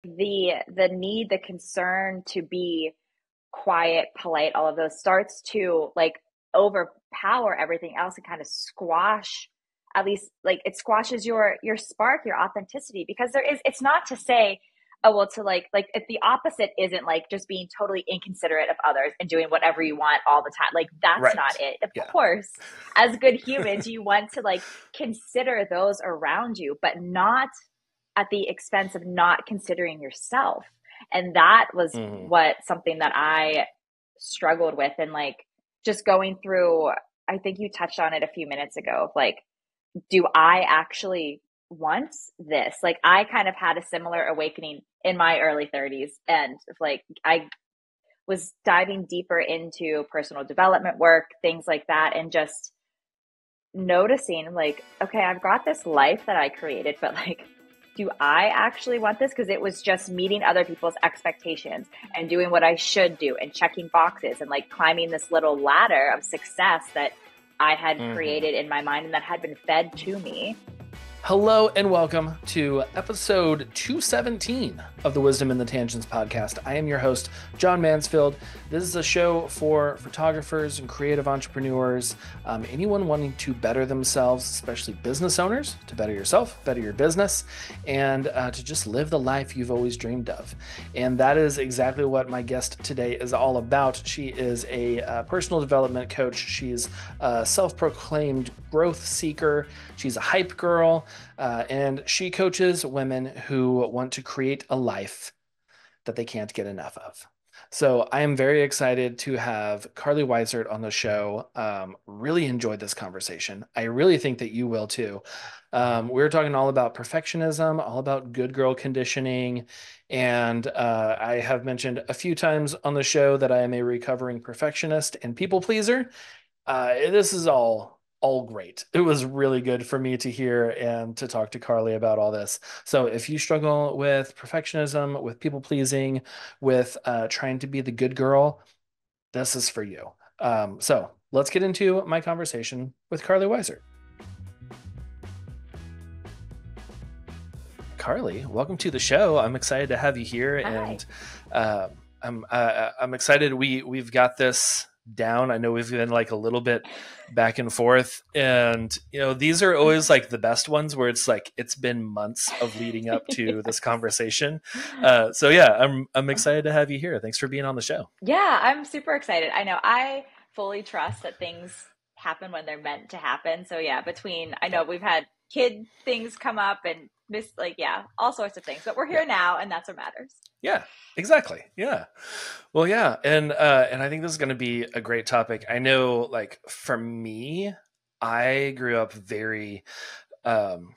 the need, the concern to be quiet, polite, all of those starts to like overpower everything else and kind of squash, at least like it squashes your spark, your authenticity. Because it's not to say, oh well, to like if the opposite isn't like just being totally inconsiderate of others and doing whatever you want all the time. Like that's not Right. it. Of Yeah. course, as good humans, you want to like consider those around you, but not at the expense of not considering yourself. And that was Hmm. what something that I struggled with. And like just going through, I think you touched on it a few minutes ago of like, do I actually want this? Like I kind of had a similar awakening in my early 30s, and like I was diving deeper into personal development work, things like that, and just noticing like, okay, I've got this life that I created, but like, do I actually want this? Because it was just meeting other people's expectations and doing what I should do and checking boxes and like climbing this little ladder of success that I had Hmm. created in my mind and that had been fed to me. Hello and welcome to episode 217 of the Wisdom in the Tangents podcast. I am your host, John Mansfield. This is a show for photographers and creative entrepreneurs, anyone wanting to better themselves, especially business owners, to better yourself, better your business, and to just live the life you've always dreamed of. And that is exactly what my guest today is all about. She is a personal development coach. She's a self-proclaimed growth seeker. She's a hype girl. And she coaches women who want to create a life that they can't get enough of. So I am very excited to have Carley Weissert on the show. Really enjoyed this conversation. I really think that you will too. We were talking all about perfectionism, all about good girl conditioning. And I have mentioned a few times on the show that I am a recovering perfectionist and people pleaser. This is all great. It was really good for me to hear and to talk to Carley about all this. So if you struggle with perfectionism, with people pleasing, with trying to be the good girl, this is for you. So let's get into my conversation with Carley Weissert. Carley, welcome to the show. I'm excited to have you here, Hi. and uh, I'm excited. We've got this down. I know we've been like a little bit back and forth, and these are always like the best ones where it's like it's been months of leading up to this conversation. So yeah, I'm excited to have you here. Thanks for being on the show. Yeah, I'm super excited. I know I fully trust that things happen when they're meant to happen. So yeah, between I know Yep. we've had kid things come up and miss like yeah, all sorts of things, but we're Yeah. here now and that's what matters. Yeah. Exactly. Yeah. Well, yeah, and I think this is going to be a great topic. I know, like for me, I grew up very um,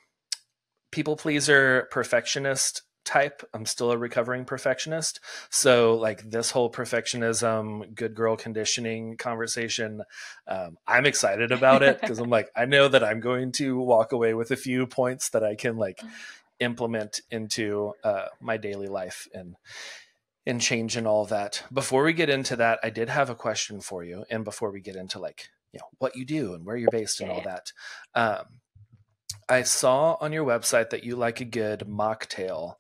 people pleaser, perfectionist type. I'm still a recovering perfectionist, so like this whole perfectionism, good girl conditioning conversation, I'm excited about it because I'm like I know that I'm going to walk away with a few points that I can like implement into my daily life and change and all of that. Before we get into that, I did have a question for you. And before we get into like, what you do and where you're based and Yeah, all yeah. that, I saw on your website that you like a good mocktail.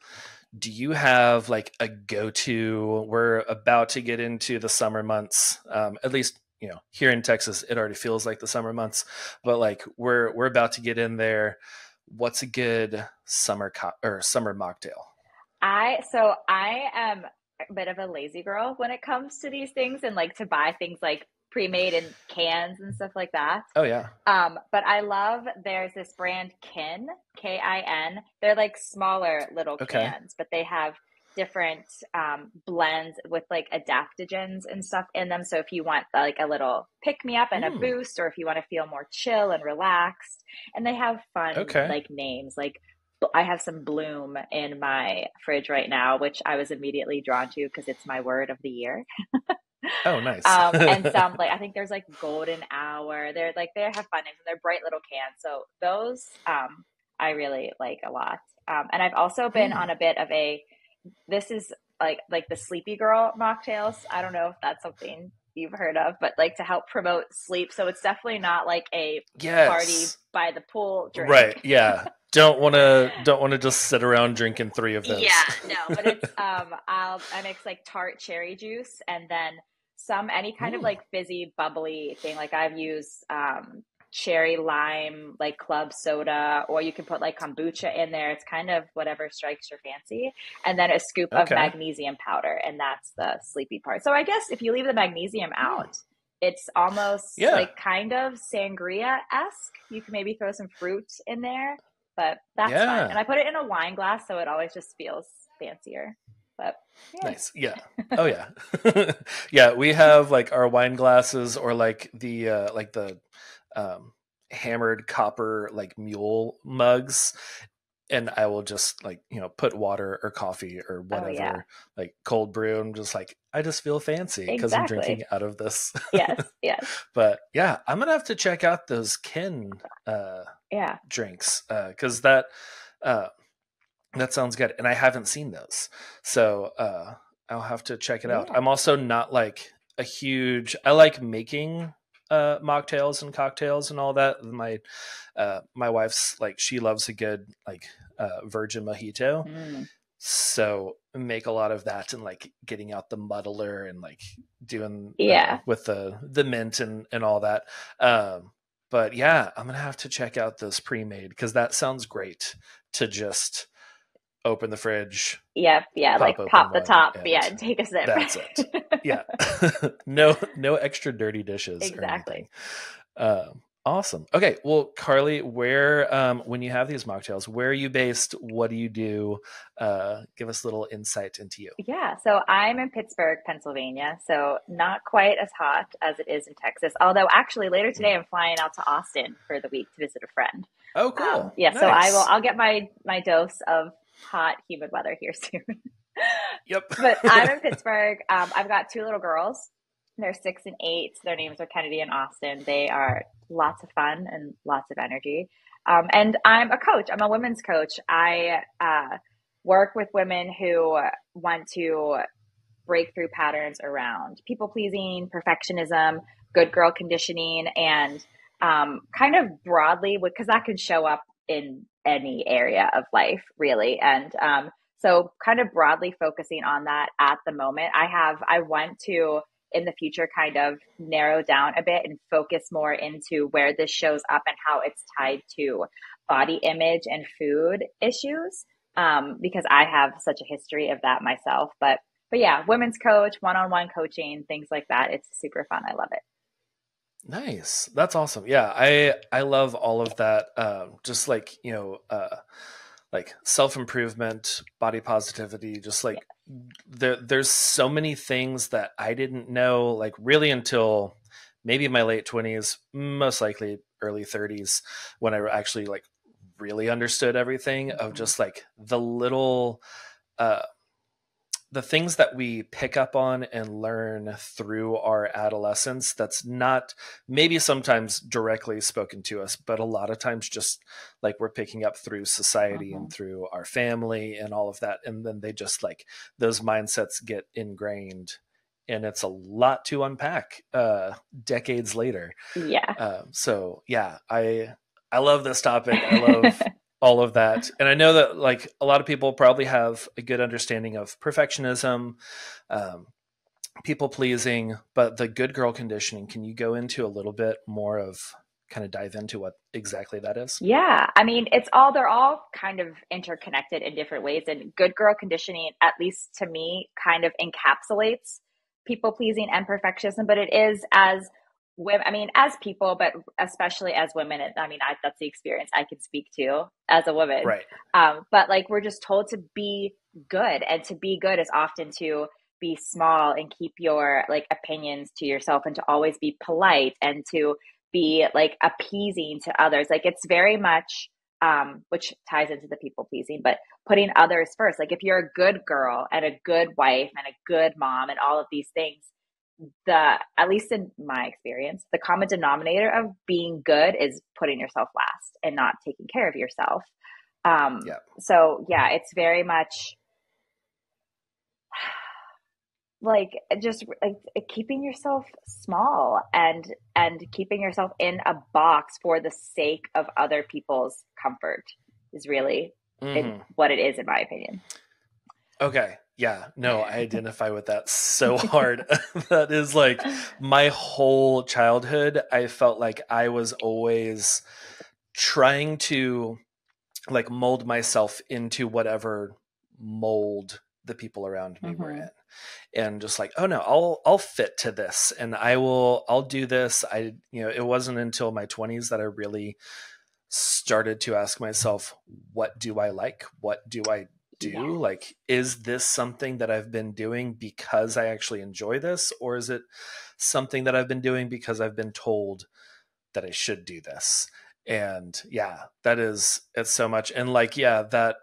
Do you have like a go-to? We're about to get into the summer months. At least, here in Texas, it already feels like the summer months, but like we're about to get in there. What's a good or summer mocktail? I am a bit of a lazy girl when it comes to these things and like to buy things like pre-made in cans and stuff like that. Oh yeah. But I love there's this brand Kin, Kin. They're like smaller little Okay. cans, but they have different blends with like adaptogens and stuff in them. So if you want like a little pick me up and a Mm, boost, or if you want to feel more chill and relaxed, and they have fun okay. like names. Like I have some Bloom in my fridge right now, which I was immediately drawn to because it's my word of the year. Oh, nice. And some like I think there's like golden hour. They're like they have fun names and they're bright little cans. So those I really like a lot. And I've also been Hmm. on a bit of a this is like the sleepy girl mocktails. I don't know if that's something. you've heard of, but like to help promote sleep. So it's definitely not like a party Yes. by the pool Right. drink. Yeah. Don't want to just sit around drinking three of Yeah, those. no, but it's I mix like tart cherry juice and then some any kind of Mm, like fizzy bubbly thing. Like I've used cherry lime like club soda, or you can put like kombucha in there. It's kind of whatever strikes your fancy. And then a scoop of okay. magnesium powder, and that's the sleepy part. So I guess if you leave the magnesium Hmm. out, it's almost Yeah. like kind of sangria-esque. You can maybe throw some fruit in there, but that's fun. And Yeah. I put it in a wine glass, so it always just feels fancier. But yeah. Nice. Yeah. Oh yeah. Yeah, we have like our wine glasses or like the um hammered copper like mule mugs, and I will just like, put water or coffee or Oh yeah. whatever, like cold brew, and just like I just feel fancy because I'm drinking Exactly. out of this. Yes. Yes. But yeah, I'm gonna have to check out those kin uh Yeah. drinks, because uh that sounds good, and I haven't seen those, so I'll have to check it out. Yeah. I'm also not like a huge. I like making mocktails and cocktails and all that. My wife's like, she loves a good like virgin mojito, Mm. so make a lot of that and like getting out the muddler and like doing Yeah. with the mint and all that. But yeah, I'm gonna have to check out this pre-made because that sounds great to just open the fridge, Yep. Yeah. pop Like open pop the one, top. and Yeah. And take a sip. that's it. Yeah. No extra dirty dishes or anything. Exactly. Awesome. Okay. Well, Carley, where when you have these mocktails, where are you based? What do you do? Give us a little insight into you. Yeah, so I'm in Pittsburgh, Pennsylvania, so not quite as hot as it is in Texas. Although actually later today Mm. I'm flying out to Austin for the week to visit a friend. Oh, cool. Yeah, so Nice. I'll get my dose of hot, humid weather here soon. Yep. But I'm in Pittsburgh. I've got two little girls. They're 6 and 8. Their names are Kennedy and Austin. They are lots of fun and lots of energy. And I'm a coach. I'm a women's coach. I work with women who want to break through patterns around people pleasing, perfectionism, good girl conditioning, and kind of broadly, because that can show up in any area of life, really. And so, kind of broadly focusing on that at the moment. I want to in the future kind of narrow down a bit and focus more into where this shows up and how it's tied to body image and food issues, because I have such a history of that myself. But yeah, women's coach, one-on-one coaching, things like that. It's super fun. I love it. Nice. That's awesome. Yeah, I love all of that. Just like, like self-improvement, body positivity, just Yeah. like there's so many things that I didn't know like really until maybe my late 20s, most likely early 30s, when I actually like really understood everything of Mhm. just like uh the things that we pick up on and learn through our adolescence that's not maybe sometimes directly spoken to us, but a lot of times just like we're picking up through society and Mhm. through our family and all of that, and then they just like those mindsets get ingrained, and it's a lot to unpack decades later. Yeah. So yeah, I love this topic. I love all of that, and I know that like a lot of people probably have a good understanding of perfectionism, um, people pleasing, but the good girl conditioning. Can you go into a little bit more of kind of dive into what exactly that is? Yeah. I mean, they're all kind of interconnected in different ways. And good girl conditioning, at least to me, kind of encapsulates people pleasing and perfectionism, but it is as women, I mean, as people, but especially as women. I mean, that's the experience I can speak to as a woman. Right. But like, we're just told to be good, and to be good is often to be small and keep your like opinions to yourself, and to always be polite, and to be like appeasing to others. Like it's very much, which ties into the people pleasing, but putting others first. Like if you're a good girl and a good wife and a good mom and all of these things, at least in my experience, the common denominator of being good is putting yourself last and not taking care of yourself. Yeah. So yeah, it's very much like just like keeping yourself small and keeping yourself in a box for the sake of other people's comfort is really what it is, in my opinion. Okay. Yeah. No, I identify with that so hard. That is like my whole childhood. I felt like I was always trying to like mold myself into whatever mold the people around me were in. And just like, oh no, I'll fit to this and I'll do this. It wasn't until my 20s that I really started to ask myself, what do I like? What do I do? Yeah. Like, is this something that I've been doing because I actually enjoy this? Or is it something that I've been doing because I've been told that I should do this? And yeah, it's so much. And like, yeah, that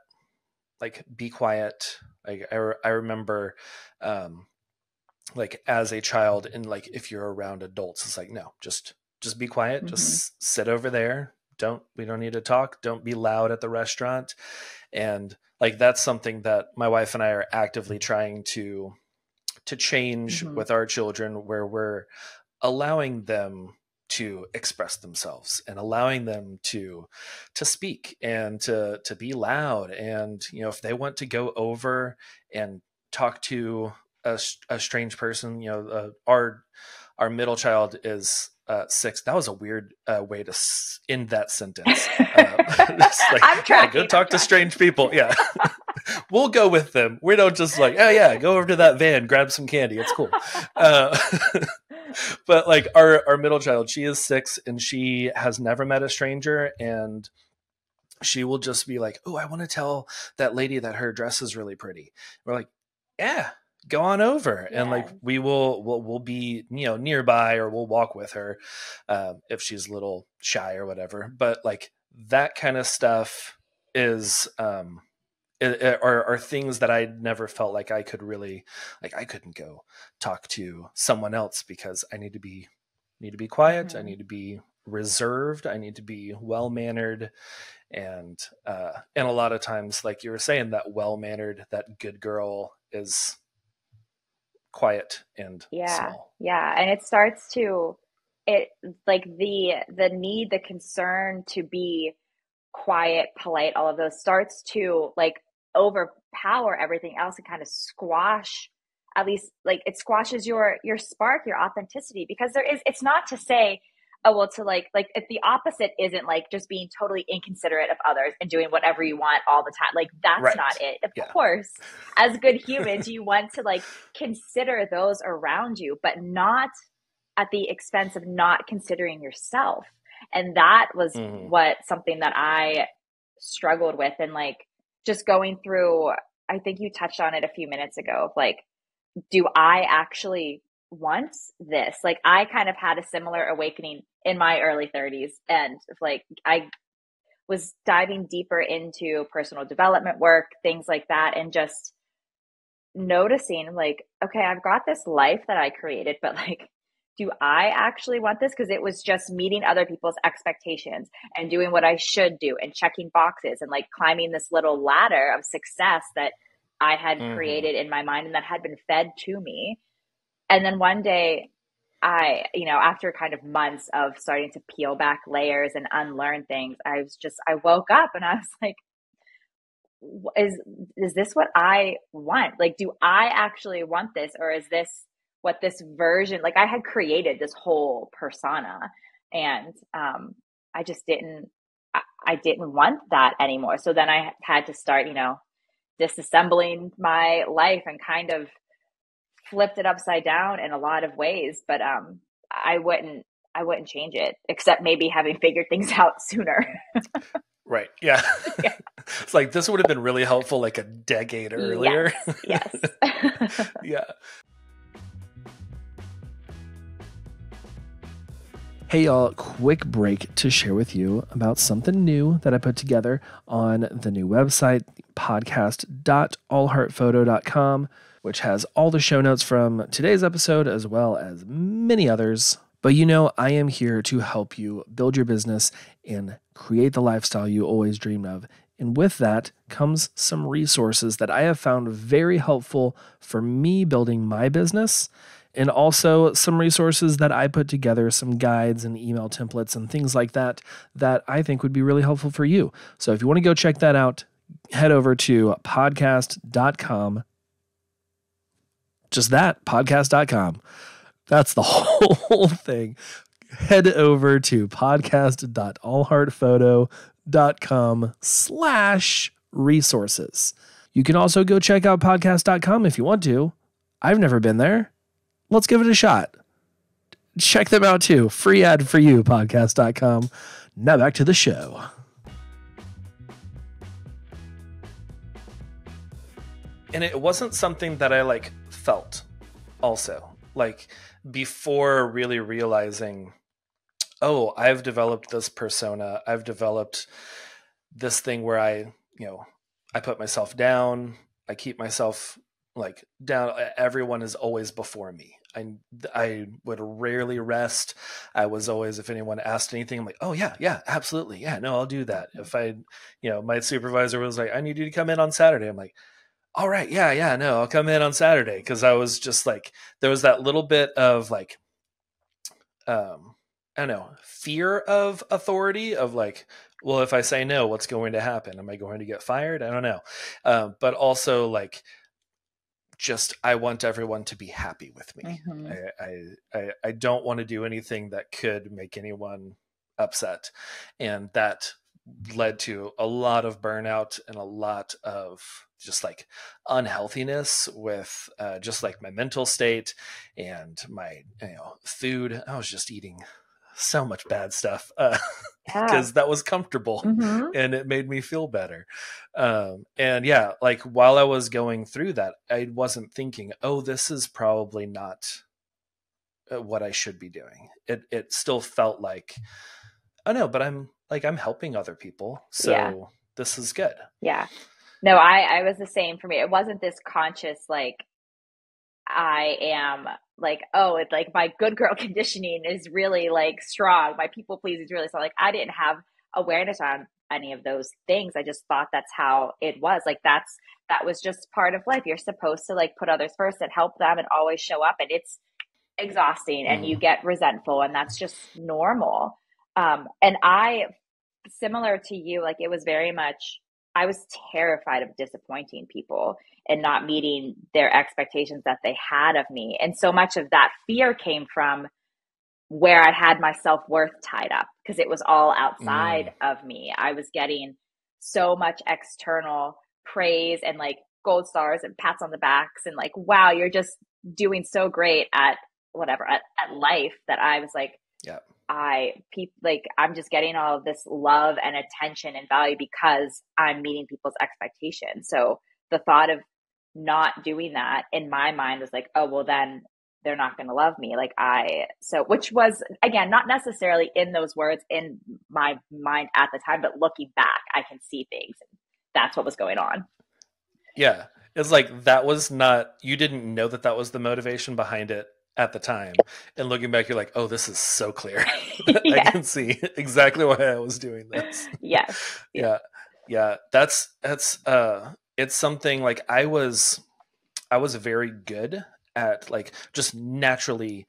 like, be quiet. Like I remember, like as a child, and like, if you're around adults, it's like, no, just be quiet. Just sit over there. We don't need to talk. Don't be loud at the restaurant. And like, that's something that my wife and I are actively trying to change with our children, where we're allowing them to express themselves and allowing them to speak and to be loud. And, if they want to go over and talk to a strange person, our middle child is 6. That was a weird way to end that sentence. Like, I'm tracking. Go talk to strange people. Yeah. We'll go with them. We don't just like, oh yeah, go over to that van, grab some candy. It's cool. But like our middle child, she is 6 and she has never met a stranger, and she will just be like, oh, I want to tell that lady that her dress is really pretty. We're like, yeah, go on over. Yeah. And like, we'll be, nearby, or we'll walk with her if she's a little shy or whatever. But like, that kind of stuff is are things that I never felt like I could really, like, I couldn't go talk to someone else because I need to be quiet. I need to be reserved. I need to be well-mannered. And a lot of times, like you were saying, that well-mannered, that good girl is quiet and small. Yeah. And it starts to, like the need, the concern to be quiet, polite, all of those starts to like overpower everything else and kind of squash, at least like it squashes your spark, your authenticity. Because it's not to say, oh, well, to like if the opposite isn't like just being totally inconsiderate of others and doing whatever you want all the time. Like, that's not it. Of course, as good humans, you want to like consider those around you, but not at the expense of not considering yourself. And that was something that I struggled with. And like, just going through, I think you touched on it a few minutes ago, of like, do I actually want this? Like, I kind of had a similar awakening in my early 30s. And like, I was diving deeper into personal development work, things like that. And just noticing like, okay, I've got this life that I created, but like, do I actually want this? Because it was just meeting other people's expectations and doing what I should do and checking boxes and like climbing this little ladder of success that I had created in my mind and that had been fed to me. And then one day I, after kind of months of starting to peel back layers and unlearn things, I woke up and I was like, is this what I want? Like, do I actually want this? Or is this what this version, like I had created this whole persona, and I just didn't want that anymore. So then I had to start, disassembling my life and kind of flipped it upside down in a lot of ways. But I wouldn't change it, except maybe having figured things out sooner. Right. Yeah. It's like, this would have been really helpful like a decade earlier. Yes. Yeah. Hey y'all, quick break to share with you about something new that I put together on the new website, podcast.allheartphoto.com, which has all the show notes from today's episode as well as many others. But I am here to help you build your business and create the lifestyle you always dreamed of And with that comes some resources that I have found very helpful for me building my business, and also some resources that I put together, some guides and email templates and things like that, that I think would be really helpful for you. So if you want to go check that out, head over to podcast.com. Just that, podcast.com. That's the whole thing. Head over to podcast.allheartphoto.com/resources. You can also go check out podcast.com if you want to. I've never been there. Let's give it a shot. Check them out too. Free ad for you, podcast.com. Now back to the show. And it wasn't something that I felt also. Before really realizing, oh, I've developed this persona. I've developed this thing where I put myself down. I keep myself down. Everyone is always before me. I would rarely rest. I was always, if anyone asked anything, I'm like, oh yeah, absolutely. Yeah, no, I'll do that. If my supervisor was like, I need you to come in on Saturday. I'm like, all right, yeah, no, I'll come in on Saturday. Cause I was just there was that little bit of I don't know, fear of authority of well, if I say no, what's going to happen? Am I going to get fired? I don't know. But also just, I want everyone to be happy with me. Mm-hmm. I don't want to do anything that could make anyone upset. And that led to a lot of burnout and a lot of just unhealthiness with just my mental state and my food. I was just eating so much bad stuff because that was comfortable. Mm-hmm. And it made me feel better. And yeah, while I was going through that, I wasn't thinking, oh, this is probably not what I should be doing. It still felt oh no, but I'm helping other people. So this is good. Yeah. No, I was the same for me. It wasn't this conscious, I am oh, it's my good girl conditioning is really strong. My people pleasing is really strong. I didn't have awareness on any of those things. I just thought that's how it was. That was just part of life. You're supposed to put others first and help them and always show up. And it's exhausting and you get resentful, and that's just normal. And I, similar to you, it was very much, I was terrified of disappointing people and not meeting their expectations that they had of me. And so much of that fear came from where I had my self-worth tied up because it was all outside of me. I was getting so much external praise and gold stars and pats on the backs and wow, you're just doing so great at whatever, at life, that I was yeah. I'm just getting all of this love and attention and value because I'm meeting people's expectations. So the thought of not doing that in my mind was oh, well, then they're not going to love me. Which was, again, not necessarily in those words in my mind at the time, but looking back, I can see things. And that's what was going on. Yeah. It's that was not, you didn't know that was the motivation behind it at the time, and looking back, you're oh, this is so clear. I can see exactly why I was doing this. Yes. Yeah. That's it's something I was very good at, just naturally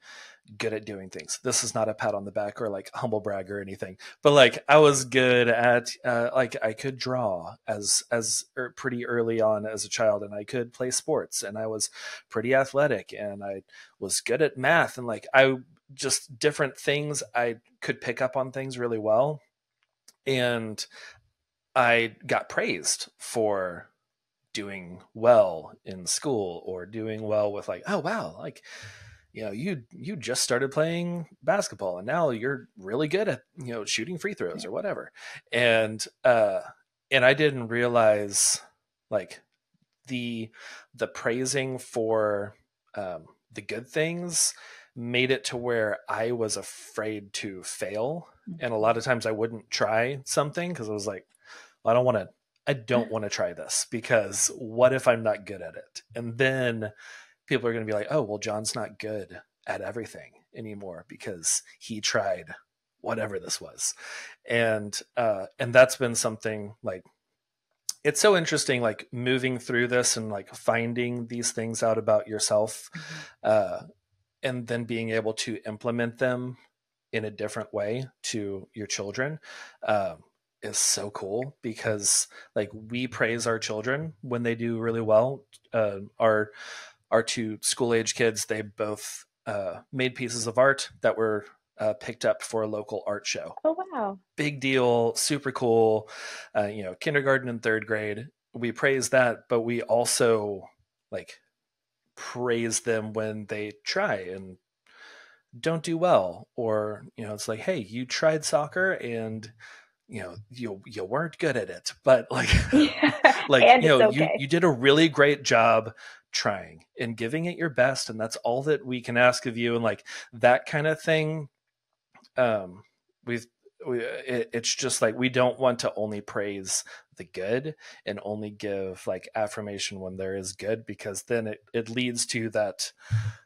good at doing things. This is not a pat on the back or humble brag or anything, but I was good at I could draw as pretty early on as a child, and I could play sports, and I was pretty athletic, and I was good at math, and I just different things. I could pick up on things really well, and I got praised for doing well in school or doing well with oh wow, you just started playing basketball and now you're really good at shooting free throws or whatever. And I didn't realize the praising for the good things made it to where I was afraid to fail. And a lot of times I wouldn't try something because I was I don't want to try this because what if I'm not good at it? And then people are going to be oh, well, John's not good at everything anymore because he tried whatever this was. And that's been something it's so interesting, like moving through this and like finding these things out about yourself, Mhm. uh, and then being able to implement them in a different way to your children, um, is so cool because like we praise our children when they do really well. Our two school age kids, they both made pieces of art that were picked up for a local art show. Oh, wow. Big deal, super cool. Kindergarten and third grade, we praise that, but we also like praise them when they try and don't do well, or it's like, hey, you tried soccer and you weren't good at it, but like Yeah. like And it's you okay. did a really great job trying and giving it your best, and that's all that we can ask of you, and like that kind of thing. um we've it's just like we don't want to only praise the good and only give like affirmation when there is good, because then it leads to that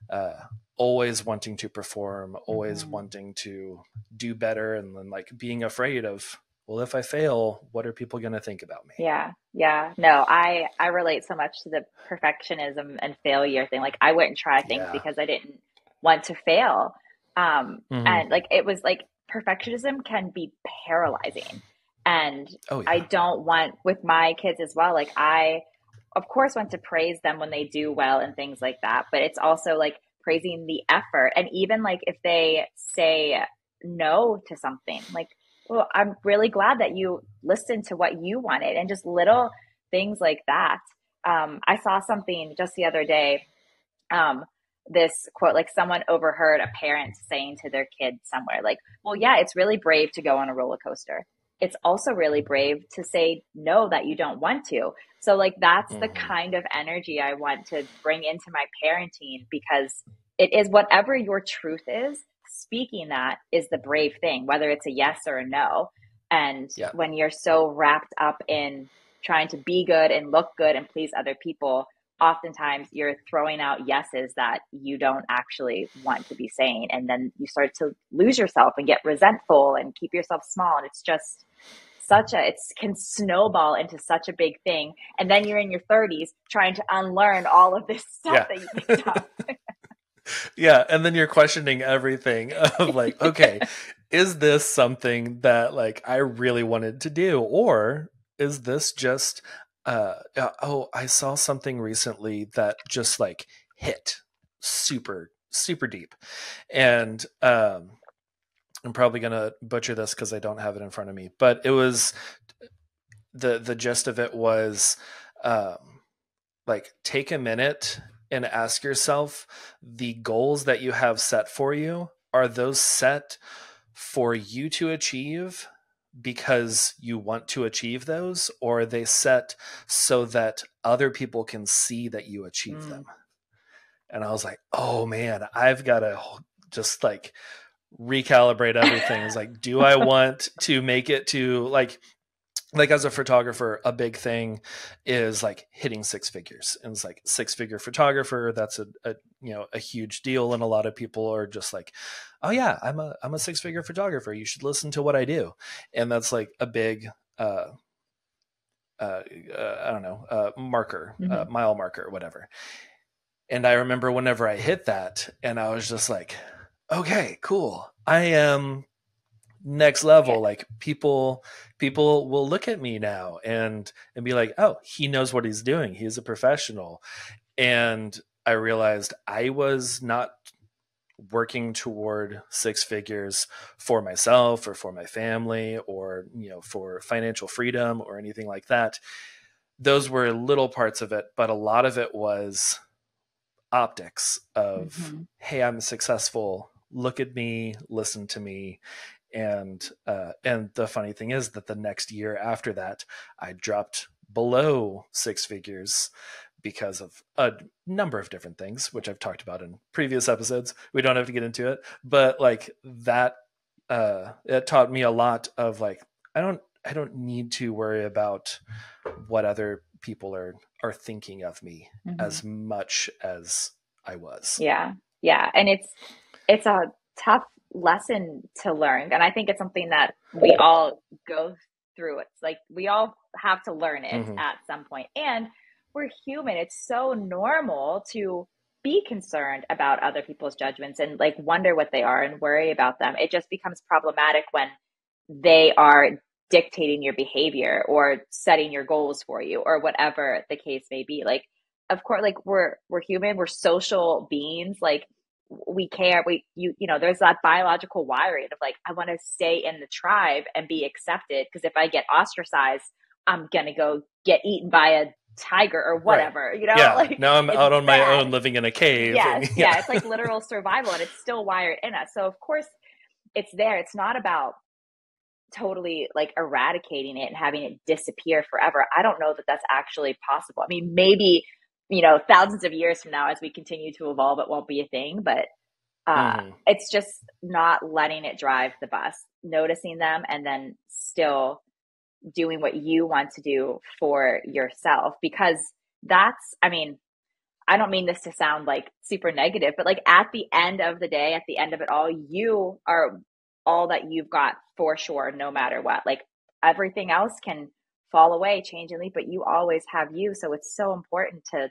uh always wanting to perform, always Hmm. wanting to do better, and then like being afraid of, well, if I fail, what are people going to think about me? Yeah. Yeah. No, I relate so much to the perfectionism and failure thing. Like I wouldn't try things Yeah. because I didn't want to fail. Hmm. And like it was like perfectionism can be paralyzing. And Oh I yeah. don't want with my kids as well. Like I of course want to praise them when they do well and things like that, but it's also like praising the effort. And even like if they say no to something, like, well, I'm really glad that you listened to what you wanted, and just little things like that. I saw something just the other day. Um, this quote, like someone overheard a parent saying to their kid somewhere, like, well, yeah, it's really brave to go on a roller coaster. It's also really brave to say no that you don't want to. So, like, that's the Hmm. kind of energy I want to bring into my parenting, because it is whatever your truth is, speaking that is the brave thing, whether it's a yes or a no. And Yeah. when you're so wrapped up in trying to be good and look good and please other people, oftentimes you're throwing out yeses that you don't actually want to be saying. And then you start to lose yourself and get resentful and keep yourself small. And it's just it can snowball into such a big thing. And then you're in your 30s trying to unlearn all of this stuff Yeah. that you picked up. Yeah, and then you're questioning everything of like, okay, is this something that like I really wanted to do, or is this just oh, I saw something recently that just like hit super deep. And I'm probably going to butcher this cuz I don't have it in front of me, but it was the gist of it was um like take a minute and ask yourself, the goals that you have set for you, are those set for you to achieve because you want to achieve those, or are they set so that other people can see that you achieve them? Mm. And I was like, oh man, I've got to just like recalibrate everything. It's like, do I want to make it to like as a photographer, a big thing is like hitting six figures, and it's like six-figure photographer, that's a huge deal, and a lot of people are just like, oh yeah, I'm a six-figure photographer, you should listen to what I do. And that's like a big uh I don't know, marker, Mm-hmm. mile marker, whatever. And I remember whenever I hit that, and I was just like, okay, cool, I am next Yeah. level. Like people will look at me now and be like, oh, he knows what he's doing, he's a professional. And I realized I was not working toward six figures for myself or for my family, or for financial freedom or anything like that. Those were little parts of it, but a lot of it was optics of, Mm-hmm. hey, I'm successful, look at me, listen to me. And the funny thing is that the next year after that, I dropped below six figures because of a number of different things, which I've talked about in previous episodes. We don't have to get into it, but like that, it taught me a lot of like, I don't need to worry about what other people are thinking of me Mm-hmm. as much as I was. Yeah. Yeah. And it's a tough lesson to learn. And I think it's something that we all go through it. It's like we all have to learn it Mm-hmm. at some point. And we're human. It's so normal to be concerned about other people's judgments and like wonder what they are and worry about them. It just becomes problematic when they are dictating your behavior or setting your goals for you or whatever the case may be. Like, of course, like we're human, we're social beings. Like we care, you know, there's that biological wiring of like, I want to stay in the tribe and be accepted, because if I get ostracized, I'm gonna go get eaten by a tiger or Right. whatever, you know, Yeah. like Now I'm it's out on my bad. own living in a cave. Yes, And yeah, yeah. it's like literal survival and it's still wired in us. So of course it's there. It's not about totally like eradicating it and having it disappear forever. I don't know that that's actually possible. I mean, maybe, you know, thousands of years from now, as we continue to evolve, it won't be a thing, but Mm-hmm. it's just not letting it drive the bus, noticing them, and then still doing what you want to do for yourself. Because that's, I mean, I don't mean this to sound like super negative, but like at the end of the day, at the end of it all, you are all that you've got for sure, no matter what. Like everything else can fall away, change and leave, but you always have you. So it's so important to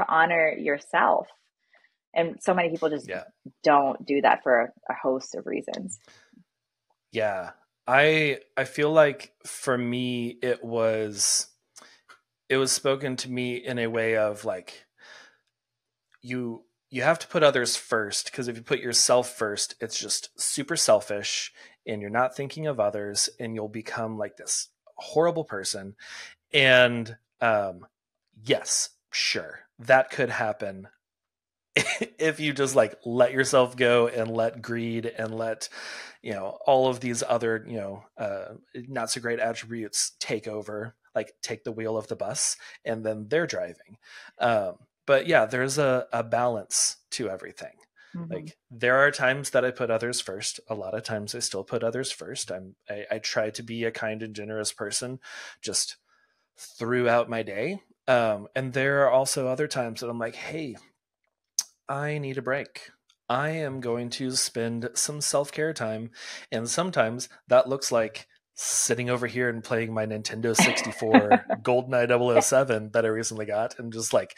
honor yourself. And so many people just Yeah. don't do that for a host of reasons. Yeah. I feel like for me it was spoken to me in a way of like you have to put others first, because if you put yourself first, it's just super selfish and you're not thinking of others and you'll become like this horrible person. And yes, sure, that could happen if you just like let yourself go and let greed and let all of these other not so great attributes take over, like take the wheel of the bus and then they're driving. But yeah, there's a balance to everything. Mm-hmm. Like there are times that I put others first. A lot of times I still put others first. I try to be a kind and generous person just throughout my day. And there are also other times that I'm like, hey, I need a break. I am going to spend some self care time. And sometimes that looks like sitting over here and playing my Nintendo 64 GoldenEye 007 that I recently got and just like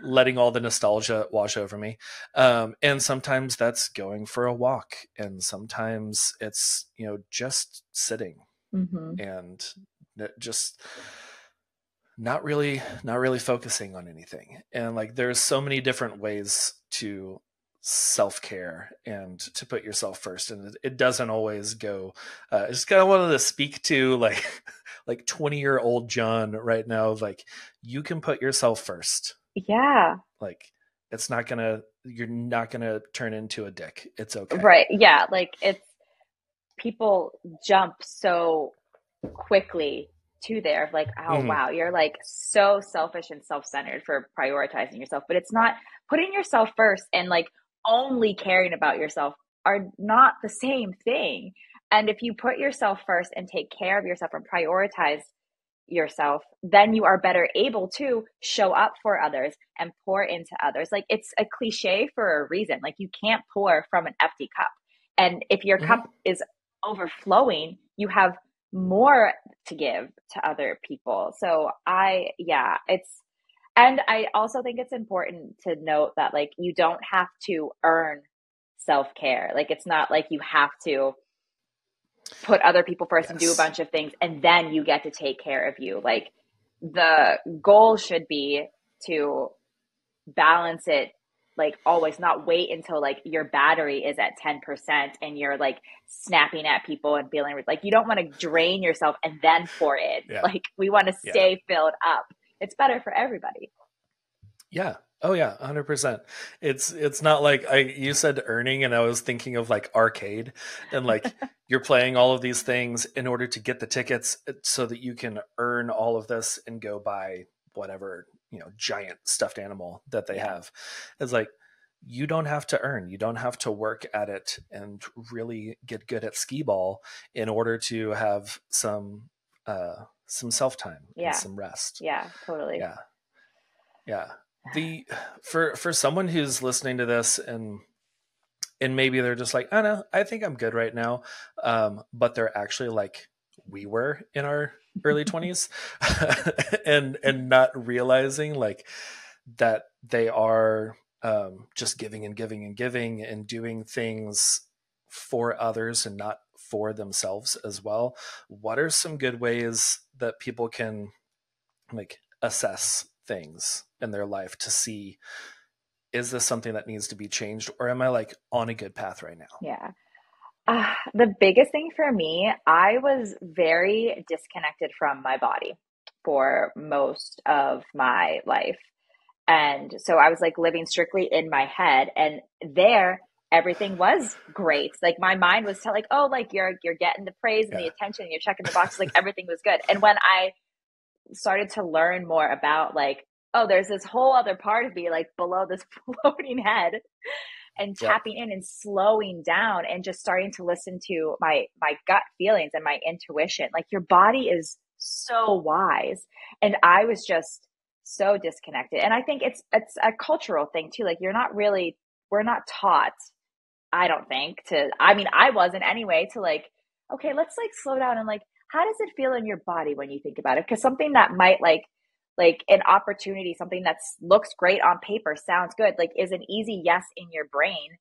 letting all the nostalgia wash over me. And sometimes that's going for a walk. And sometimes it's, just sitting Mm-hmm. and just not really focusing on anything. And like there's so many different ways to self-care and to put yourself first, and it doesn't always go I just kind of wanted to speak to like like 20-year-old John right now, like you can put yourself first. Yeah. Like you're not gonna turn into a dick. It's okay. Right. Yeah. Like it's people jump so quickly to there, like, oh Hmm. wow, you're like so selfish and self-centered for prioritizing yourself. But it's not, putting yourself first and like only caring about yourself are not the same thing. And if you put yourself first and take care of yourself and prioritize yourself, then you are better able to show up for others and pour into others. Like it's a cliche for a reason. Like you can't pour from an empty cup. And if your Hmm. cup is overflowing, you have more to give to other people. So yeah, and I also think it's important to note that like you don't have to earn self-care. Like it's not like you have to put other people first and do a Yes. bunch of things and then you get to take care of you. Like the goal should be to balance it, like always, not wait until like your battery is at 10% and you're like snapping at people and feeling like you don't want to drain yourself and then pour in. Yeah. Like we want to Yeah. stay filled up. It's better for everybody. Yeah. Oh yeah, 100%. It's not like you said earning and I was thinking of like arcade, and like you're playing all of these things in order to get the tickets so that you can earn all of this and go buy whatever, giant stuffed animal that they Yeah. have. It's like you don't have to earn. You don't have to work at it and really get good at skee ball in order to have some self-time and Yeah. some rest. Yeah, totally. Yeah. Yeah. The for someone who's listening to this and maybe they're just like, I don't know, I think I'm good right now. But they're actually like we were in our early 20s and not realizing like that they are just giving and giving and giving and doing things for others and not for themselves as well. What are some good ways that people can like assess things in their life to see, is this something that needs to be changed, or am I like on a good path right now? Yeah. The biggest thing for me, I was very disconnected from my body for most of my life. And so I was like living strictly in my head, and there everything was great. Like my mind was telling, like, oh, like you're getting the praise and the Yeah. attention, and you're checking the boxes, like everything was good. And when I started to learn more about like, oh, there's this whole other part of me like below this floating head, and Yep. tapping in and slowing down and just starting to listen to my gut feelings and my intuition. Like your body is so wise. And I was just so disconnected. And I think it's a cultural thing too. Like we're not taught, I don't think, to, I mean, I wasn't anyway, to like, okay, let's like slow down and like, how does it feel in your body when you think about it? Because something that might like an opportunity, something that looks great on paper, sounds good, like is an easy yes in your brain,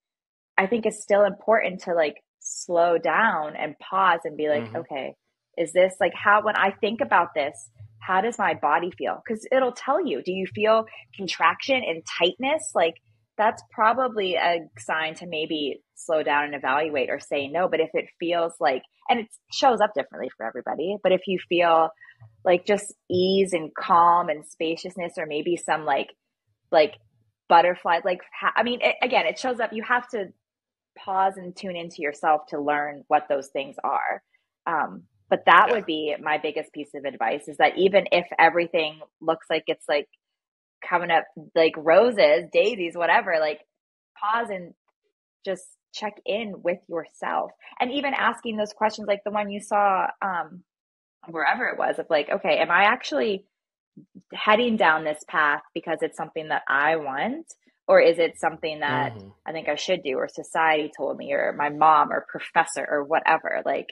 I think is still important to like slow down and pause and be like, Mm-hmm. okay, is this like how, when I think about this, how does my body feel? Because it'll tell you, do you feel contraction and tightness? Like that's probably a sign to maybe slow down and evaluate or say no. But if it feels like, and it shows up differently for everybody, but if you feel like just ease and calm and spaciousness, or maybe some like butterflies, like I mean, again, it shows up. You have to pause and tune into yourself to learn what those things are. But that Yeah. would be my biggest piece of advice, is that even if everything looks like it's like coming up like roses, daisies, whatever, like pause and just check in with yourself. And even asking those questions, like the one you saw, wherever it was, of like, okay, am I actually heading down this path because it's something that I want? Or is it something that Mm-hmm. I think I should do, or society told me, or my mom, or professor, or whatever? Like,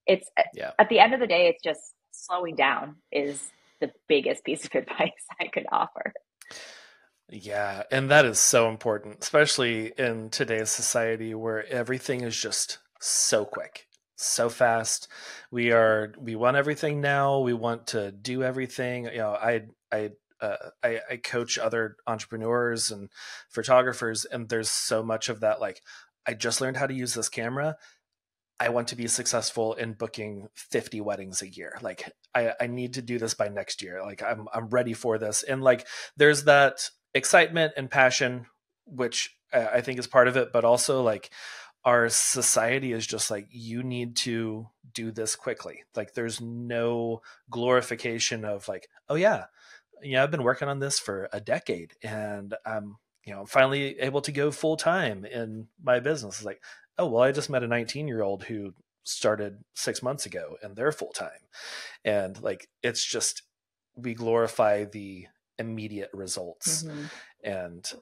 it's Yeah. at the end of the day, it's just slowing down is the biggest piece of advice I could offer. Yeah, and that is so important, especially in today's society where everything is just so quick, so fast. We want everything now. We want to do everything. You know, I coach other entrepreneurs and photographers, and there's so much of that. Like, I just learned how to use this camera. I want to be successful in booking 50 weddings a year. Like I need to do this by next year. Like I'm ready for this. And like there's that excitement and passion, which I think is part of it, but also like our society is just like, you need to do this quickly. Like there's no glorification of like, oh yeah, I've been working on this for a decade and I'm finally able to go full time in my business. It's like, oh, well, I just met a 19-year-old who started 6 months ago and they're full time. And like, it's just, we glorify the immediate results. Mm-hmm.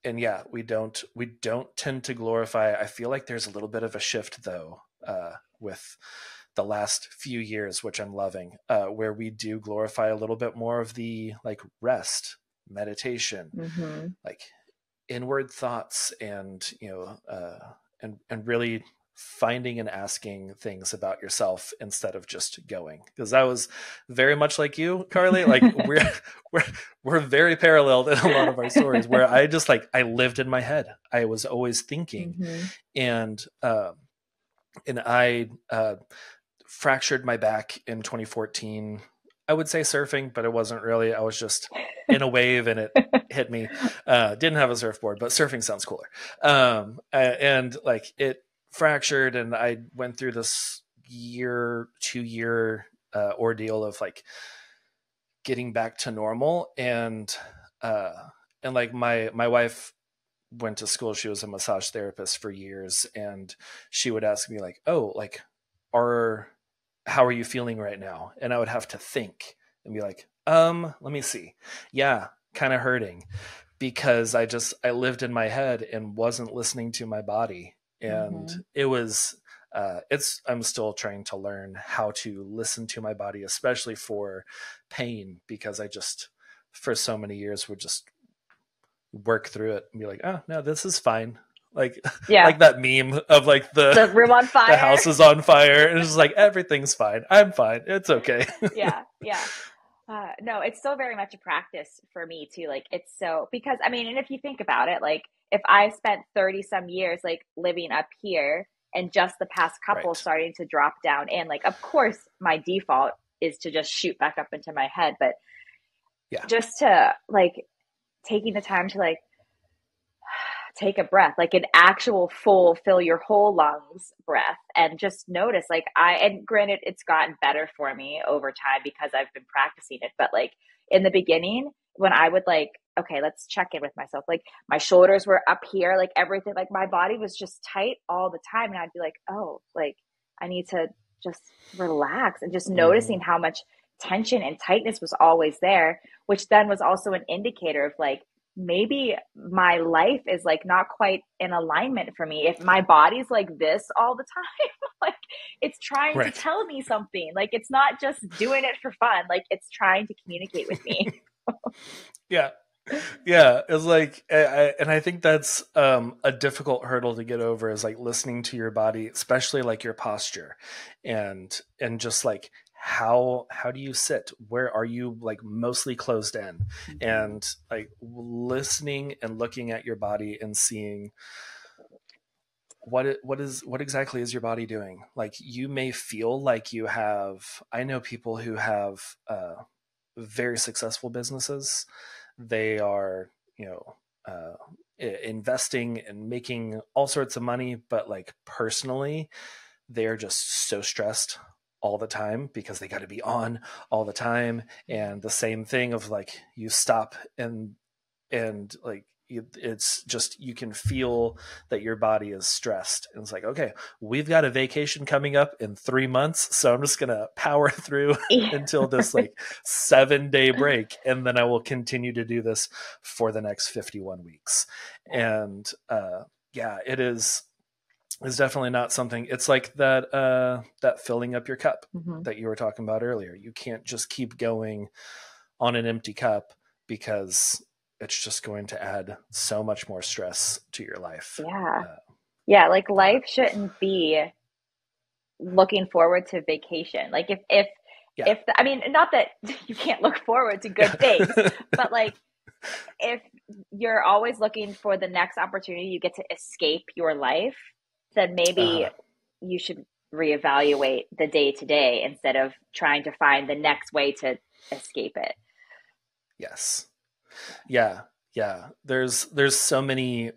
And, yeah, we don't tend to glorify. I feel like there's a little bit of a shift though, with the last few years, which I'm loving, where we do glorify a little bit more of the like rest, meditation, Mm-hmm. like inward thoughts, and and really finding and asking things about yourself instead of just going. Because I was very much like you, Carly. Like we're we're very paralleled in a lot of our stories. Where I just like I lived in my head. I was always thinking, Mm-hmm. and I fractured my back in 2014. I would say surfing, but it wasn't really. I was just in a wave and it hit me. Didn't have a surfboard, but surfing sounds cooler. And like it fractured, and I went through this 2 year ordeal of like getting back to normal. Uh, and like my wife went to school. She was a massage therapist for years, and she would ask me like, "Oh, like, are how are you feeling right now?" And I would have to think and be like, let me see. Yeah, kind of hurting, because I lived in my head and wasn't listening to my body. And Mm-hmm. it was, I'm still trying to learn how to listen to my body, especially for pain, because I just, for so many years, would just work through it and be like, oh no, this is fine. Like, Yeah. like that meme of like The room on the fire. house is on fire, and it's just like, everything's fine. I'm fine. It's okay. Yeah. Yeah. No, it's still very much a practice for me too. Like it's so, because I mean, and if you think about it, like if I spent 30 some years like living up here and just the past couple Right. starting to drop down, and like of course my default is to just shoot back up into my head, but Yeah. just to like taking the time to like take a breath, like an actual full fill your whole lungs breath, and just notice like and granted it's gotten better for me over time because I've been practicing it, but like in the beginning when I would like, okay, let's check in with myself, like my shoulders were up here, like everything, like my body was just tight all the time, and I'd be like, oh, like I need to just relax, and just Mm-hmm. noticing how much tension and tightness was always there, which then was also an indicator of like maybe my life is like not quite in alignment for me if my body's like this all the time. Like it's trying to Right. tell me something, like it's not just doing it for fun, like it's trying to communicate with me. Yeah. Yeah, it's like, and I think that's a difficult hurdle to get over, is like listening to your body, especially like your posture, and just like how do you sit? Where are you like mostly closed in? Mm-hmm. And like listening and looking at your body and seeing what exactly is your body doing. Like you may feel like you have. I know people who have very successful businesses. They are, you know, investing and making all sorts of money, but like personally, they're just so stressed all the time because they got to be on all the time. And the same thing of like you stop and like it's just, you can feel that your body is stressed, and it's like, okay, we've got a vacation coming up in 3 months, so I'm just gonna power through Yeah. until this like 7 day break, and then I will continue to do this for the next 51 weeks. And yeah, is definitely not something. It's like that filling up your cup Mm-hmm. that you were talking about earlier. You can't just keep going on an empty cup, because it's just going to add so much more stress to your life. Yeah. Uh, Yeah, like yeah. life shouldn't be looking forward to vacation. Like Yeah. I mean, not that you can't look forward to good things, Yeah. but like if you're always looking for the next opportunity you get to escape your life, then maybe Uh-huh. you should reevaluate the day to day instead of trying to find the next way to escape it. Yes. Yeah. Yeah. There's so many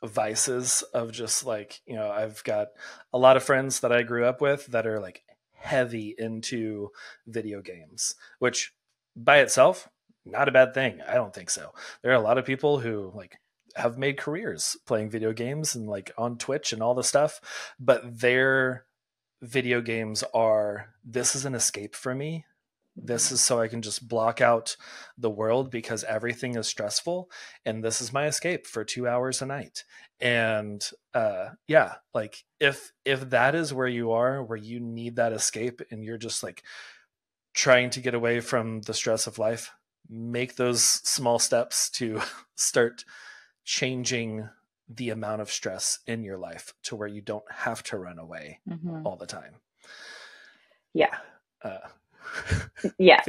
vices of just like, I've got a lot of friends that I grew up with that are like heavy into video games, which by itself, not a bad thing. I don't think so. There are a lot of people who like have made careers playing video games and like on Twitch and all the stuff, but their video games are, this is an escape for me. This Mhm. is so I can just block out the world because everything is stressful, and this is my escape for 2 hours a night. And yeah, like if that is where you are, where you need that escape and you're just like trying to get away from the stress of life, make those small steps to start changing the amount of stress in your life to where you don't have to run away Mhm. all the time. Yeah. Yeah. Uh, Yeah.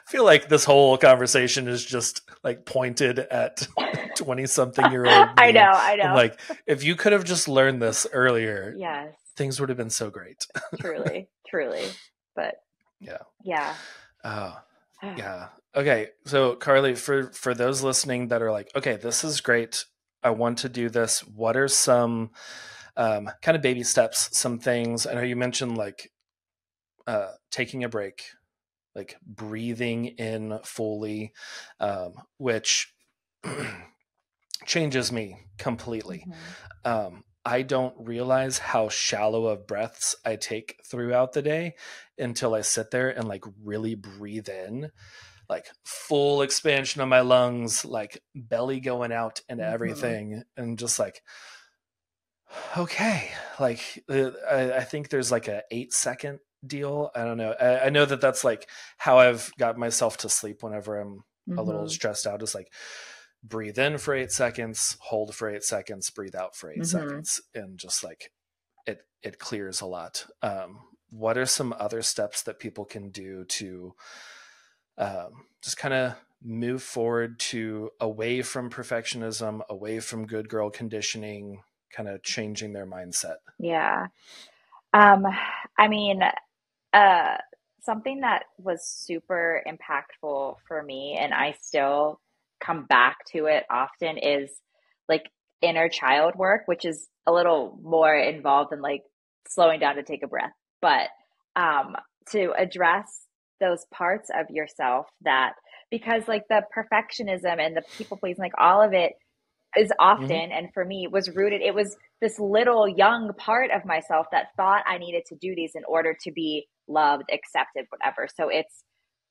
feel like this whole conversation is just like pointed at 20 something year old I know, me. I I'm know. like, if you could have just learned this earlier, Yes, things would have been so great. truly, truly. But Yeah. yeah. Oh, yeah. Okay. So Carly, for those listening that are like, okay, this is great, I want to do this, what are some kind of baby steps, some things? I know you mentioned like taking a break, like breathing in fully, which changes me completely. Mhm. I don't realize how shallow of breaths I take throughout the day until I sit there and like really breathe in, like full expansion of my lungs, like belly going out and Mhm. everything, and just like Okay. Like, I think there's like a 8 second deal. I don't know. I know that that's like how I've got myself to sleep whenever I'm a little Mm-hmm. stressed out, is like breathe in for 8 seconds, hold for 8 seconds, breathe out for eight Mm-hmm. seconds. And just like it clears a lot. What are some other steps that people can do to just kind of move forward to away from perfectionism, away from good girl conditioning, kind of changing their mindset? Yeah. Um, I mean, uh, something that was super impactful for me, and I still come back to it often, is like inner child work, which is a little more involved than like slowing down to take a breath. But um, to address those parts of yourself that, because like the perfectionism and the people pleasing, like all of it is Mm-hmm. often, and for me was rooted, it was this little young part of myself that thought I needed to do these in order to be loved, accepted, whatever. So it's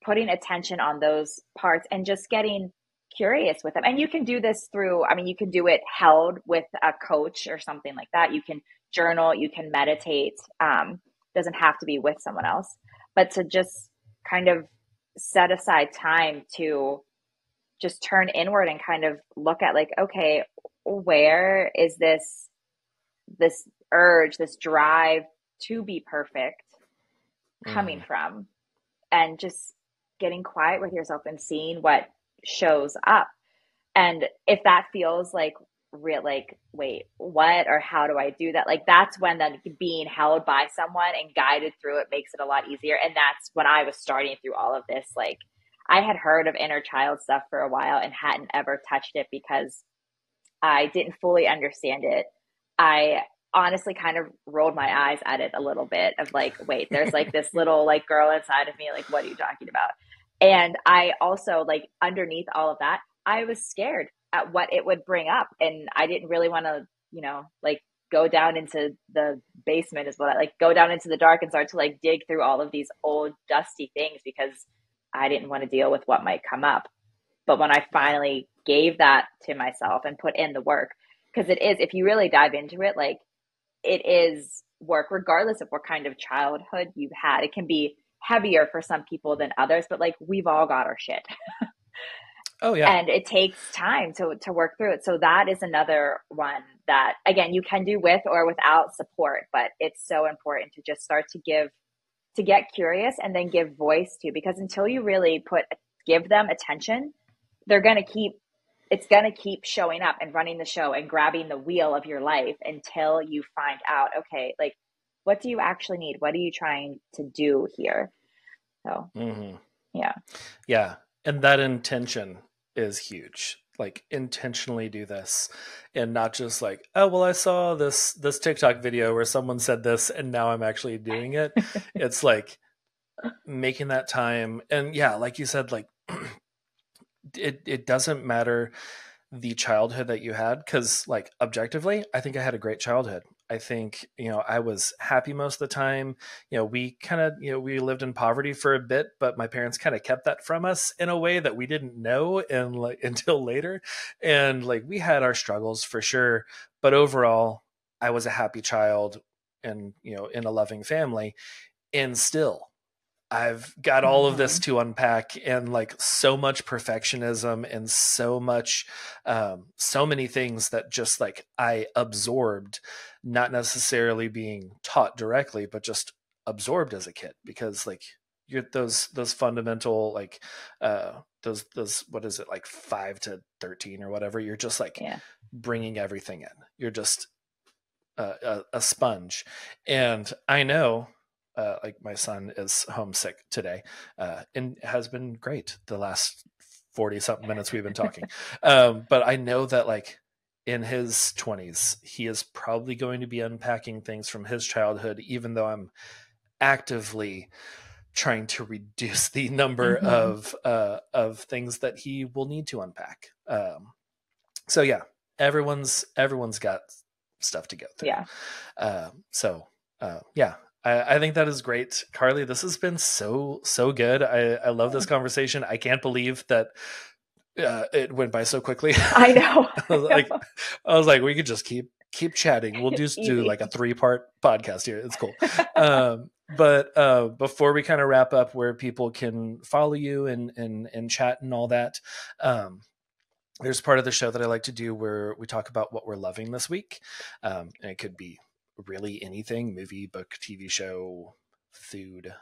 putting attention on those parts and just getting curious with them. And you can do this through, I mean, you can do it held with a coach or something like that. You can journal, you can meditate. Doesn't have to be with someone else, but to just kind of set aside time to just turn inward and kind of look at like, okay, where is this urge, this drive to be perfect coming Mm. from? And just getting quiet with yourself and seeing what shows up. And if that feels like real, like, wait, what, or how do I do that? Like, that's when then being held by someone and guided through it makes it a lot easier. And that's when I was starting through all of this. Like, I had heard of inner child stuff for a while and hadn't ever touched it because I didn't fully understand it. I honestly kind of rolled my eyes at it a little bit of like, wait, there's like this little like girl inside of me. Like, what are you talking about? And I also like underneath all of that, I was scared at what it would bring up. And I didn't really want to, like go down into the basement is what I like go down into the dark and start to like dig through all of these old dusty things because I didn't want to deal with what might come up. But when I Yeah. finally gave that to myself and put in the work, because it is, if you really dive into it, like it is work, regardless of what kind of childhood you've had. It can be heavier for some people than others, but like we've all got our shit. Oh yeah. And it takes time to work through it. So that is another one that again you can do with or without support, but it's so important to just start to get curious and then give voice to, because until you really give them attention, they're going to keep it's going to keep showing up and running the show and grabbing the wheel of your life until you find out, okay, like what do you actually need? What are you trying to do here? So, Mm-hmm. yeah. Yeah. And that intention is huge. Like intentionally do this and not just like, oh, well, I saw this TikTok video where someone said this and now I'm actually doing it. It's like making that time. And yeah, like you said, like it doesn't matter the childhood that you had, because like objectively I think I had a great childhood. I think I was happy most of the time. We kind of we lived in poverty for a bit, but my parents kind of kept that from us in a way that we didn't know and like until later. And like we had our struggles for sure, but overall I was a happy child and in a loving family. And still I've got all of this Mm-hmm. to unpack, and like so much perfectionism and so much, so many things that just like I absorbed, not necessarily being taught directly, but just absorbed as a kid because like you're those fundamental like those what is it, like 5 to 13 or whatever, you're just like Yeah. bringing everything in. You're just a sponge. And I know, like my son is homesick today, and has been great the last 40 something minutes we've been talking. But I know that like in his 20s, he is probably going to be unpacking things from his childhood, even though I'm actively trying to reduce the number Mm-hmm. of things that he will need to unpack. So yeah, everyone's got stuff to go through. Yeah. Yeah, I think that is great, Carley. This has been so good. I love this conversation. I can't believe that It went by so quickly. I know. I was like, we could just keep chatting. We'll just do Easy. like a 3-part podcast here. It's cool. But before we kind of wrap up, where people can follow you and chat and all that, there's part of the show that I like to do where we talk about what we're loving this week. And it could be really anything: movie, book, TV show, food.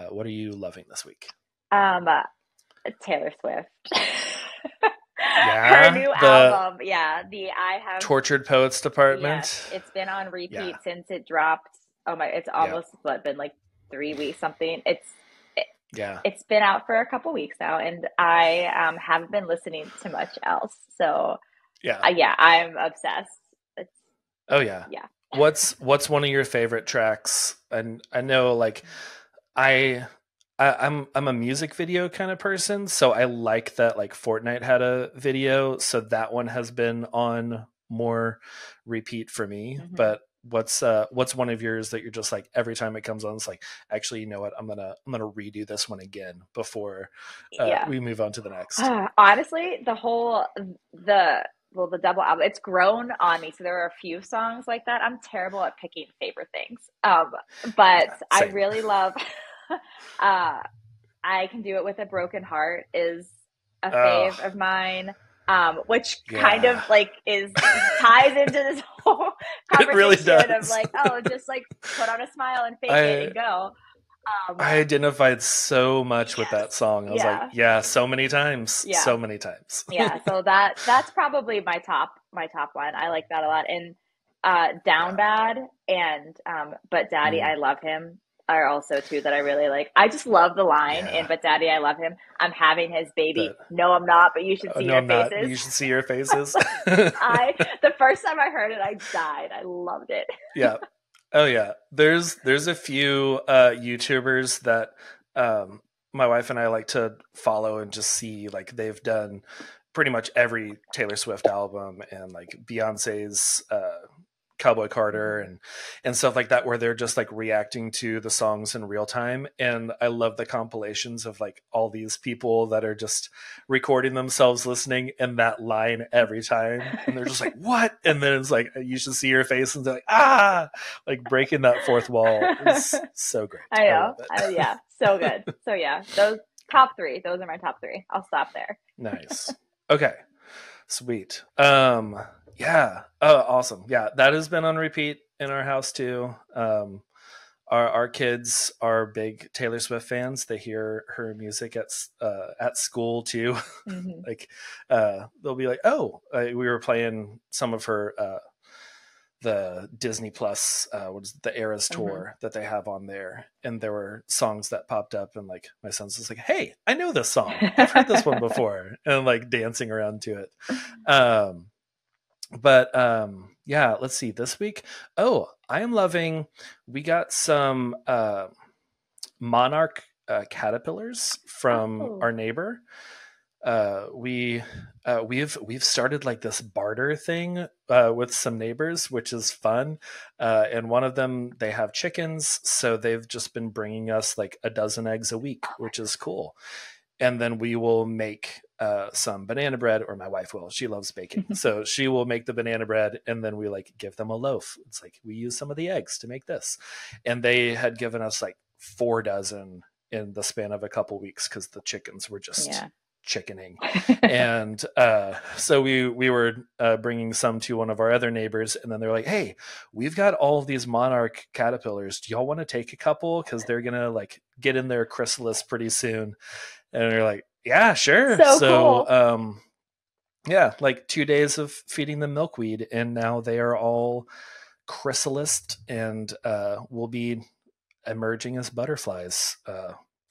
What are you loving this week? Taylor Swift. Yeah, her new album. Yeah, I have Tortured Poets Department. Yes, it's been on repeat since it dropped. Oh my! It's almost been like 3 weeks something. It's been out for a couple weeks now, and I haven't been listening to much else. So I'm obsessed. Yeah. What's one of your favorite tracks? And I know, like, I'm a music video kind of person, so I like that, like, Fortnite had a video, so that one has been on more repeat for me. Mm-hmm. But what's one of yours that you're just like, every time it comes on, it's like, actually, you know what, I'm gonna redo this one again before we move on to the next? Honestly, the double album, it's grown on me. So there are a few songs like that. I'm terrible at picking favorite things. But I really love I Can Do It With a Broken Heart is a fave of mine. Which kind of like ties into this whole conversation really of like, oh, just like put on a smile and fake it and go. I identified so much with that song. I was like, so many times. So many times. So that's probably my top one. I like that a lot. And Down Bad and But Daddy, I Love Him are also two that I really like. I just love the line in But Daddy, I Love Him. I'm having his baby. No, I'm not, but you should see your faces. You should see your faces. The first time I heard it, I died. I loved it. Yeah. Oh yeah. There's a few YouTubers that my wife and I like to follow and just see, like, they've done pretty much every Taylor Swift album and like Beyonce's Cowboy Carter and stuff like that, where they're just like reacting to the songs in real time. And I love the compilations of like all these people that are just recording themselves listening and that line every time, and they're just like, what? And then it's like, you should see your face, and they're like, like breaking that fourth wall is so great. I know. So good. So those top three, those are my top three. I'll stop there. Nice. Okay, sweet. Yeah. Oh, awesome. Yeah, that has been on repeat in our house too. Our kids are big Taylor Swift fans. They hear her music at school too. Mm-hmm. Like, they'll be like, "Oh, we were playing some of her the Disney Plus, what is it, the Eras tour that they have on there, and there were songs that popped up, and like my son's just like, "Hey, I know this song. I've heard this one before," and like dancing around to it. But let's see, this week. Oh, I am loving, we got some monarch caterpillars from our neighbor. We've started like this barter thing with some neighbors, which is fun. And one of them, they have chickens, so they've just been bringing us like a dozen eggs a week, which is cool. And then we will make some banana bread, or my wife will. She loves baking. So she will make the banana bread, and then we like give them a loaf. It's like, we use some of the eggs to make this. And they had given us like 4 dozen in the span of a couple weeks because the chickens were just chickening. And so we were bringing some to one of our other neighbors, and then they're like, "Hey, we've got all of these monarch caterpillars. Do y'all want to take a couple? Because they're going to like get in their chrysalis pretty soon." And they're like, "Yeah, sure." So cool. Like 2 days of feeding them milkweed, and now they are all chrysalised and will be emerging as butterflies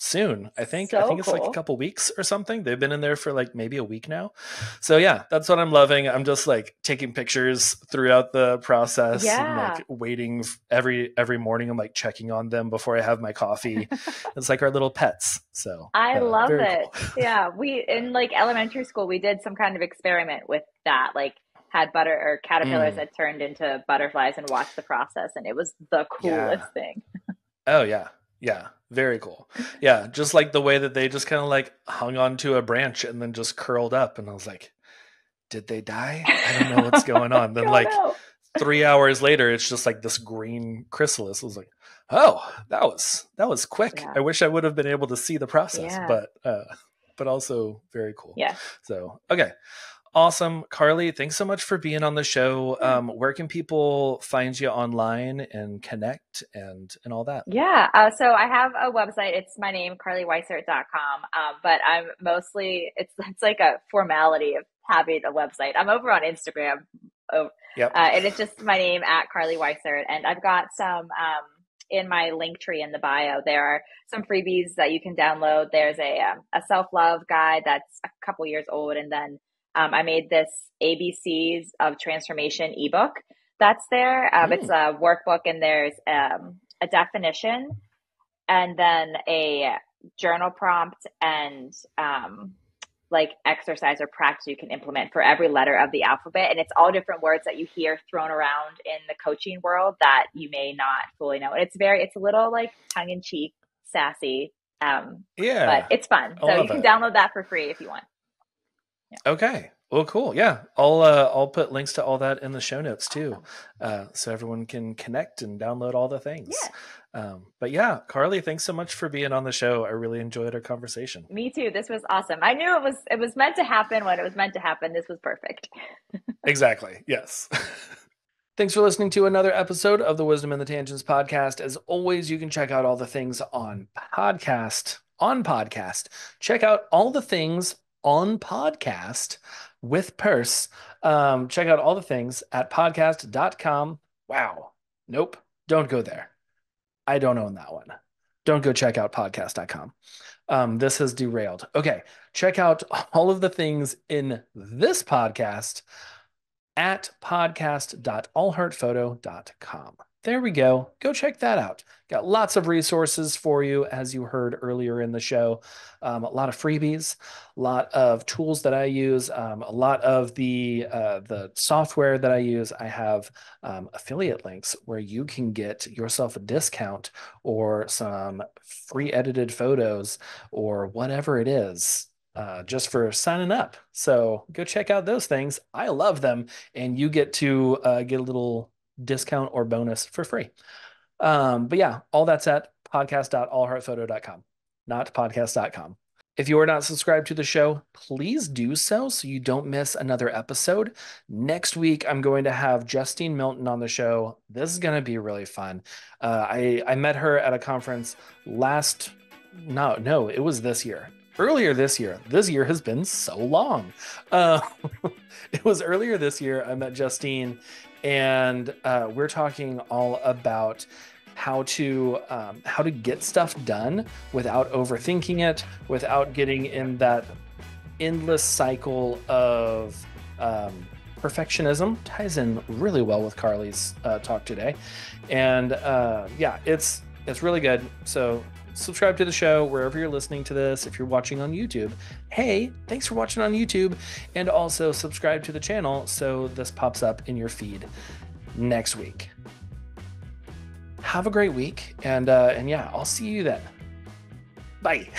soon. I think it's like a couple weeks or something. They've been in there for like maybe a week now. So yeah, that's what I'm loving. I'm just like taking pictures throughout the process and like waiting every morning. I'm like checking on them before I have my coffee. It's like our little pets. So I love it. Cool. Yeah. We, in like elementary school, we did some kind of experiment with that. Like, had butter or caterpillars that turned into butterflies and watched the process. And it was the coolest thing. Oh yeah. Yeah, very cool. Yeah, just like the way that they just kind of like hung onto a branch and then just curled up. And I was like, did they die? I don't know what's going on. Then Oh like no. 3 hours later, it's just like this green chrysalis. I was like, oh, that was quick. Yeah. I wish I would have been able to see the process, Yeah. but also very cool. Yeah. So, okay. Awesome. Carley, thanks so much for being on the show. Where can people find you online and connect and all that? Yeah. So I have a website. It's my name, carleyweissert.com. But I'm mostly, it's like a formality of having a website. I'm over on Instagram. Yep. And it's just my name at Carley Weissert. And I've got some, in my link tree in the bio, there are some freebies that you can download. There's a self-love guide that's a couple years old. And then, I made this ABCs of transformation ebook that's there. It's a workbook, and there's a definition, and then a journal prompt, and like exercise or practice you can implement for every letter of the alphabet. And it's all different words that you hear thrown around in the coaching world that you may not fully know. And it's a little like tongue in cheek, sassy. Yeah, but it's fun. So you can download that for free if you want. Yeah. Okay. Well, cool. Yeah. I'll put links to all that in the show notes too. So everyone can connect and download all the things. Yeah. But yeah, Carley, thanks so much for being on the show. I really enjoyed our conversation. Me too. This was awesome. I knew it was meant to happen when it was meant to happen. This was perfect. Exactly. Yes. Thanks for listening to another episode of the Wisdom and the Tangents podcast. As always, you can check out all the things on podcast. Check out all the things on podcast with Purse. Check out all the things at podcast.com. Wow. Nope. Don't go there. I don't own that one. Don't go check out podcast.com. This has derailed. Okay. Check out all of the things in this podcast at podcast.allheartphoto.com. There we go. Go check that out. Got lots of resources for you, as you heard earlier in the show. A lot of freebies, a lot of tools that I use, a lot of the software that I use. I have affiliate links where you can get yourself a discount or some free edited photos or whatever it is. Just for signing up. So go check out those things. I love them. And you get to get a little discount or bonus for free. But yeah, all that's at podcast.allheartphoto.com, not podcast.com. If you are not subscribed to the show, please do so you don't miss another episode. Next week, I'm going to have Justine Milton on the show. This is going to be really fun. I met her at a conference it was this year. Earlier this year. This year has been so long. It was earlier this year I met Justine, and we're talking all about how to get stuff done without overthinking it, without getting in that endless cycle of perfectionism. Ties in really well with Carley's talk today, and yeah, it's really good. So subscribe to the show wherever you're listening to this. If you're watching on YouTube, hey, thanks for watching on YouTube. And also subscribe to the channel so this pops up in your feed next week. Have a great week. And yeah, I'll see you then. Bye.